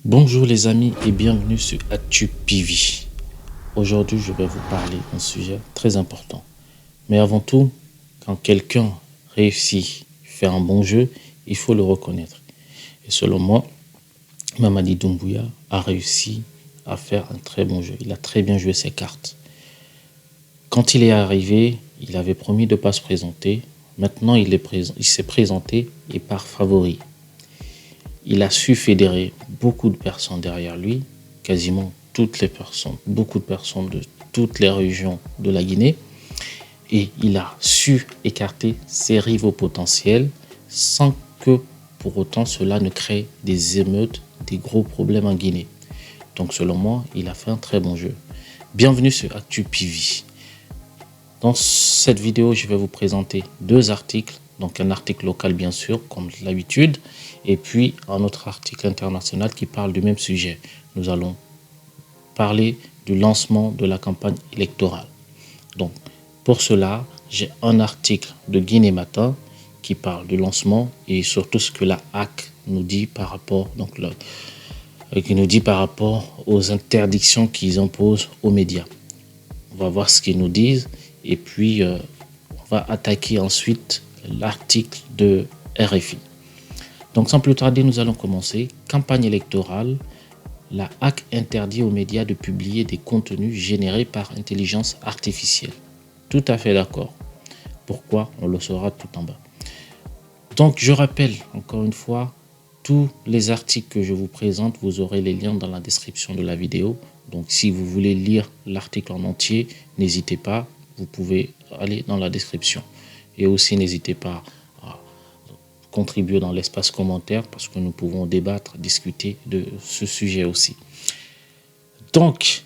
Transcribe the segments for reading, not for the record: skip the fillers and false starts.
Bonjour les amis et bienvenue sur Actu PV. Aujourd'hui, je vais vous parler d'un sujet très important. Mais avant tout, quand quelqu'un réussit, fait un bon jeu, il faut le reconnaître. Et selon moi, Mamadi Doumbouya a réussi à faire un très bon jeu. Il a très bien joué ses cartes. Quand il est arrivé, il avait promis de ne pas se présenter. Maintenant, il s'est présenté et par favori. Il a su fédérer beaucoup de personnes derrière lui, quasiment toutes les personnes, beaucoup de personnes de toutes les régions de la Guinée. Et il a su écarter ses rivaux potentiels sans que pour autant cela ne crée des émeutes, des gros problèmes en Guinée. Donc selon moi, il a fait un très bon jeu. Bienvenue sur Actu PV. Dans cette vidéo, je vais vous présenter deux articles. Donc un article local bien sûr, comme l'habitude, et puis un autre article international qui parle du même sujet. Nous allons parler du lancement de la campagne électorale. Donc pour cela, j'ai un article de Guinée Matin qui parle du lancement et surtout ce que la HAC nous dit par rapport, qui nous dit par rapport aux interdictions qu'ils imposent aux médias. On va voir ce qu'ils nous disent et puis on va attaquer ensuite l'article de RFI. Donc sans plus tarder, nous allons commencer. Campagne électorale. La HAC interdit aux médias de publier des contenus générés par intelligence artificielle. Tout à fait d'accord. Pourquoi? On le saura tout en bas. Donc je rappelle encore une fois, tous les articles que je vous présente, vous aurez les liens dans la description de la vidéo. Donc si vous voulez lire l'article en entier, n'hésitez pas, vous pouvez aller dans la description. Et aussi n'hésitez pas à contribuer dans l'espace commentaire parce que nous pouvons débattre, discuter de ce sujet aussi. Donc,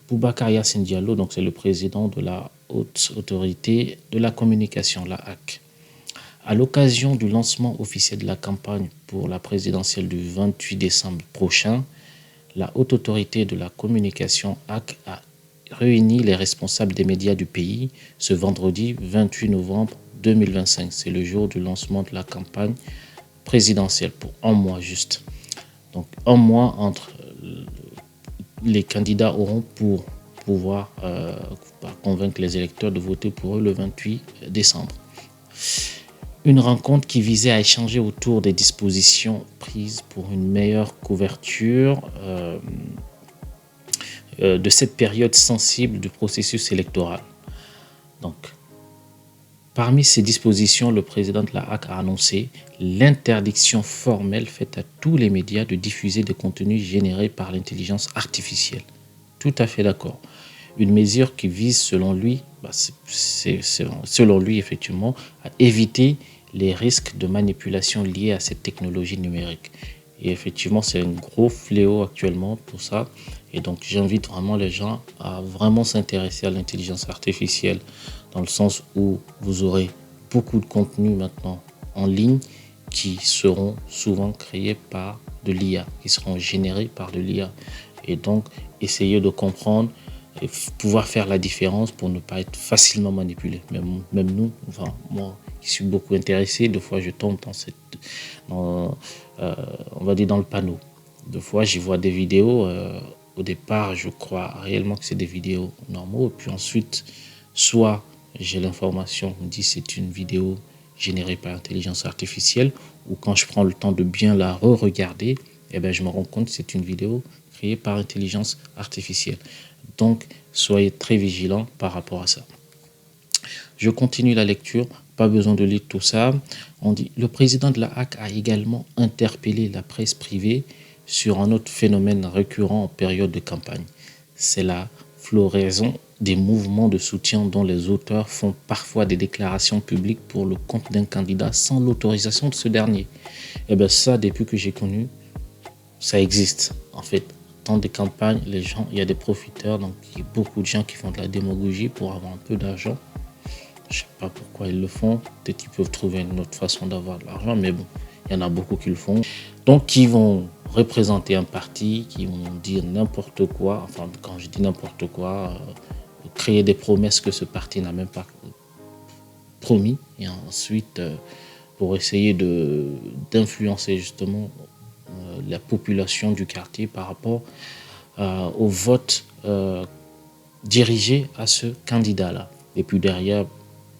Boubacar Yassine Diallo, donc c'est le président de la haute autorité de la communication, la HAC. À l'occasion du lancement officiel de la campagne pour la présidentielle du 28 décembre prochain, la haute autorité de la communication HAC a réuni les responsables des médias du pays ce vendredi 28 novembre 2025. C'est le jour du lancement de la campagne présidentielle pour un mois juste. Donc un mois entre les candidats auront pour pouvoir convaincre les électeurs de voter pour eux le 28 décembre. Une rencontre qui visait à échanger autour des dispositions prises pour une meilleure couverture de cette période sensible du processus électoral. Donc, parmi ces dispositions, le président de la HAC a annoncé l'interdiction formelle faite à tous les médias de diffuser des contenus générés par l'intelligence artificielle. Tout à fait d'accord. Une mesure qui vise, selon lui, effectivement, à éviter les risques de manipulation liés à cette technologie numérique. Et effectivement, c'est un gros fléau actuellement pour ça. Et donc, j'invite vraiment les gens à vraiment s'intéresser à l'intelligence artificielle dans le sens où vous aurez beaucoup de contenus maintenant en ligne qui seront souvent créés par de l'IA, qui seront générés par de l'IA. Et donc, essayez de comprendre et pouvoir faire la différence pour ne pas être facilement manipulé. Même nous, enfin, moi qui suis beaucoup intéressé, des fois je tombe on va dire dans le panneau. Des fois, j'y vois des vidéos. Au départ, je crois réellement que c'est des vidéos normaux. Et puis ensuite, soit j'ai l'information, on me dit c'est une vidéo générée par intelligence artificielle, ou quand je prends le temps de bien la re-regarder, eh ben, je me rends compte que c'est une vidéo créée par intelligence artificielle. Donc, soyez très vigilants par rapport à ça. Je continue la lecture, pas besoin de lire tout ça. On dit, le président de la HAC a également interpellé la presse privée sur un autre phénomène récurrent en période de campagne. C'est la floraison des mouvements de soutien dont les auteurs font parfois des déclarations publiques pour le compte d'un candidat sans l'autorisation de ce dernier. Et bien ça, depuis que j'ai connu, ça existe. En fait, dans des campagnes, il y a des profiteurs, donc il y a beaucoup de gens qui font de la démagogie pour avoir un peu d'argent. Je ne sais pas pourquoi ils le font. Peut-être qu'ils peuvent trouver une autre façon d'avoir de l'argent, mais bon, il y en a beaucoup qui le font. Donc, qui vont représenter un parti, qui vont dire n'importe quoi. Enfin, quand je dis n'importe quoi, créer des promesses que ce parti n'a même pas promis. Et ensuite, pour essayer d'influencer justement la population du quartier par rapport au vote dirigé à ce candidat-là. Et puis derrière,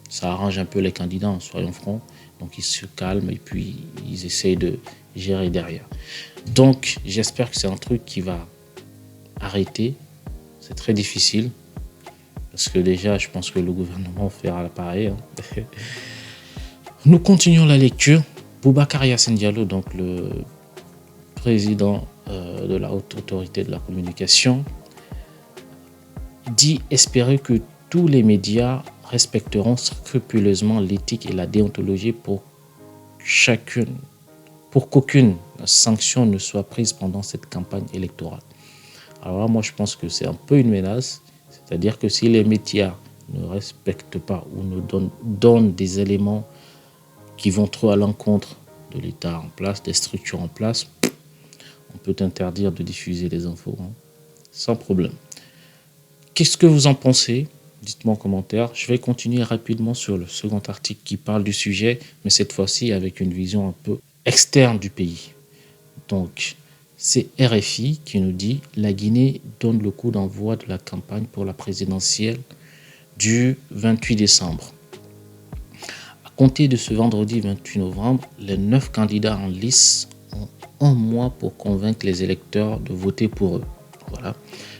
ça arrange un peu les candidats, soyons francs. Donc ils se calment et puis ils essayent de gérer derrière. Donc j'espère que c'est un truc qui va arrêter. C'est très difficile. Parce que déjà, je pense que le gouvernement fera l'appareil. Nous continuons la lecture. Boubacar Yassine Diallo, donc le président de la haute autorité de la communication, dit espérer que tous les médias respecteront scrupuleusement l'éthique et la déontologie pour qu'aucune sanction ne soit prise pendant cette campagne électorale. Alors là, moi, je pense que c'est un peu une menace. C'est-à-dire que si les médias ne respectent pas ou ne donnent des éléments qui vont trop à l'encontre de l'État en place, des structures en place, on peut interdire de diffuser les infos, sans problème. Qu'est-ce que vous en pensez? Dites-moi en commentaire. Je vais continuer rapidement sur le second article qui parle du sujet, mais cette fois-ci avec une vision un peu externe du pays. Donc, c'est RFI qui nous dit « La Guinée donne le coup d'envoi de la campagne pour la présidentielle du 28 décembre. À compter de ce vendredi 28 novembre, les 9 candidats en lice ont un mois pour convaincre les électeurs de voter pour eux. » Voilà.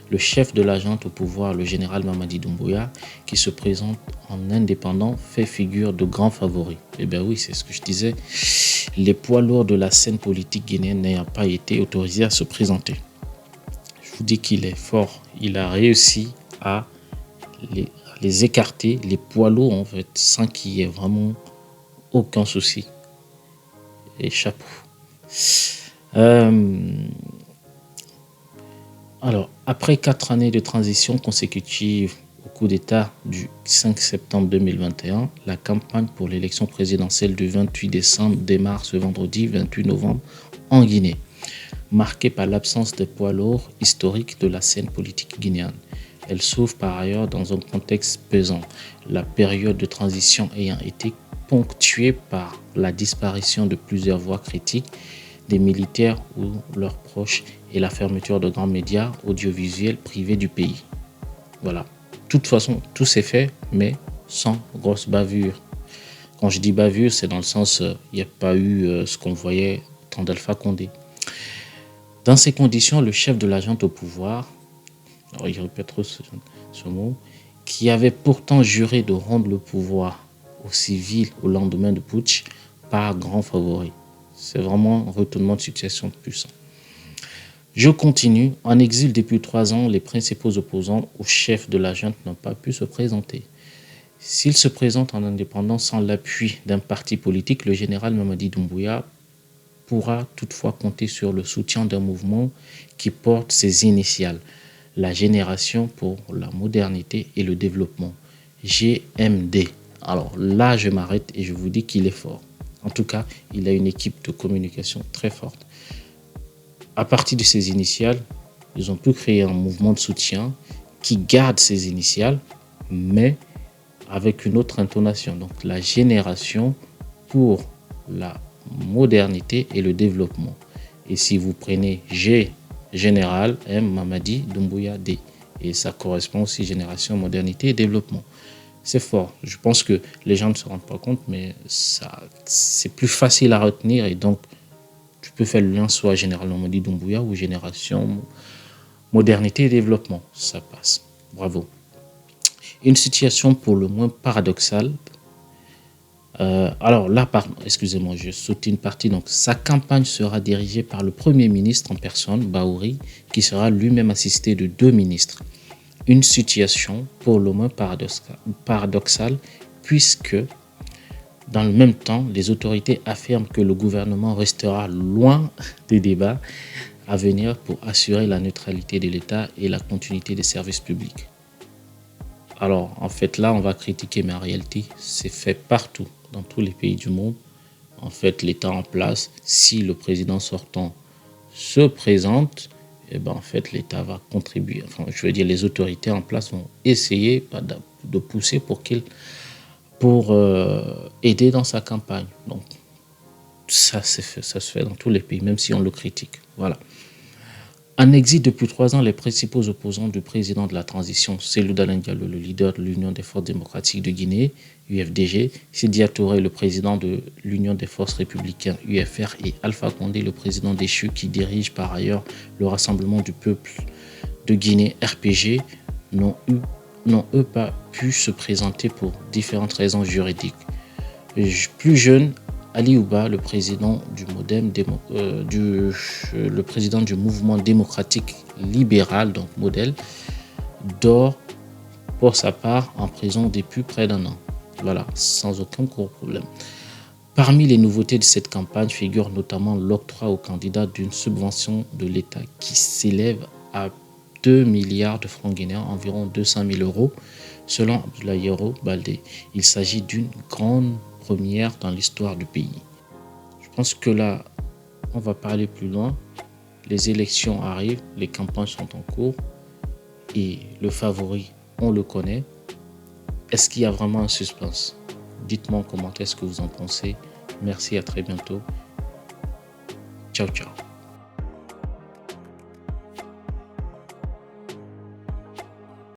Le chef de la junte au pouvoir, le général Mamadi Doumbouya, qui se présente en indépendant, fait figure de grand favori. Eh bien oui, c'est ce que je disais. Les poids lourds de la scène politique guinéenne n'ayant pas été autorisés à se présenter. Je vous dis qu'il est fort. Il a réussi à les écarter, les poids lourds en fait, sans qu'il y ait vraiment aucun souci. Et chapeau. Alors, après 4 années de transition consécutive au coup d'État du 5 septembre 2021, la campagne pour l'élection présidentielle du 28 décembre démarre ce vendredi 28 novembre en Guinée, marquée par l'absence de poids lourds historiques de la scène politique guinéenne. Elle s'ouvre par ailleurs dans un contexte pesant, la période de transition ayant été ponctuée par la disparition de plusieurs voix critiques des militaires ou leurs proches et la fermeture de grands médias audiovisuels privés du pays. Voilà. De toute façon, tout s'est fait, mais sans grosse bavure. Quand je dis bavure, c'est dans le sens, il n'y a pas eu ce qu'on voyait dans d'Alpha Condé. Dans ces conditions, le chef de la junte au pouvoir, alors il répète trop ce mot, qui avait pourtant juré de rendre le pouvoir aux civils au lendemain de putsch, par grand favori. C'est vraiment un retournement de situation puissant. Je continue. En exil depuis 3 ans, les principaux opposants au chef de la junte n'ont pas pu se présenter. S'il se présente en indépendant sans l'appui d'un parti politique, le général Mamadi Doumbouya pourra toutefois compter sur le soutien d'un mouvement qui porte ses initiales, la Génération pour la modernité et le développement, GMD. Alors là, je m'arrête et je vous dis qu'il est fort. En tout cas, il a une équipe de communication très forte. À partir de ces initiales, ils ont pu créer un mouvement de soutien qui garde ces initiales, mais avec une autre intonation. Donc la Génération pour la modernité et le développement. Et si vous prenez G, Général, M, Mamadi, Doumbouya, D. Et ça correspond aussi Génération, modernité et développement. C'est fort. Je pense que les gens ne se rendent pas compte, mais c'est plus facile à retenir. Et donc, tu peux faire le lien soit Général Mamadi Doumbouya ou Génération modernité et développement. Ça passe. Bravo. Une situation pour le moins paradoxale. Alors là, pardon, excusez-moi, je saute une partie. Donc, sa campagne sera dirigée par le Premier ministre en personne, Bahouri, qui sera lui-même assisté de 2 ministres. Une situation pour le moins paradoxale, puisque dans le même temps, les autorités affirment que le gouvernement restera loin des débats à venir pour assurer la neutralité de l'État et la continuité des services publics. Alors, en fait, là, on va critiquer, mais en réalité, c'est fait partout, dans tous les pays du monde. En fait, l'État en place, si le président sortant se présente, eh ben, en fait, l'État va contribuer. Enfin, je veux dire, les autorités en place vont essayer de pousser pour aider dans sa campagne. Donc, Ça ça se fait dans tous les pays, même si on le critique. Voilà. En exil depuis 3 ans, les principaux opposants du président de la transition, Cellou Dalein Diallo, le leader de l'Union des forces démocratiques de Guinée, UFDG, Sidya Touré, le président de l'Union des forces républicaines, UFR, et Alpha Condé, le président déchu qui dirige par ailleurs le Rassemblement du peuple de Guinée, RPG, n'ont eux pas pu se présenter pour différentes raisons juridiques. Plus jeune, Ali Ouba, le président le président du mouvement démocratique libéral, donc Modèle, dort pour sa part en prison depuis près d'1 an. Voilà, sans aucun gros problème. Parmi les nouveautés de cette campagne figure notamment l'octroi aux candidats d'une subvention de l'État qui s'élève à 2 milliards de francs guinéens, environ 200 000 euros, selon Abdoulaye Baldé. Il s'agit d'une grande première dans l'histoire du pays. Je pense que là, on va pas aller plus loin. Les élections arrivent, les campagnes sont en cours et le favori, on le connaît. Est-ce qu'il y a vraiment un suspense? Dites-moi en commentaire ce que vous en pensez. Merci, à très bientôt. Ciao, ciao.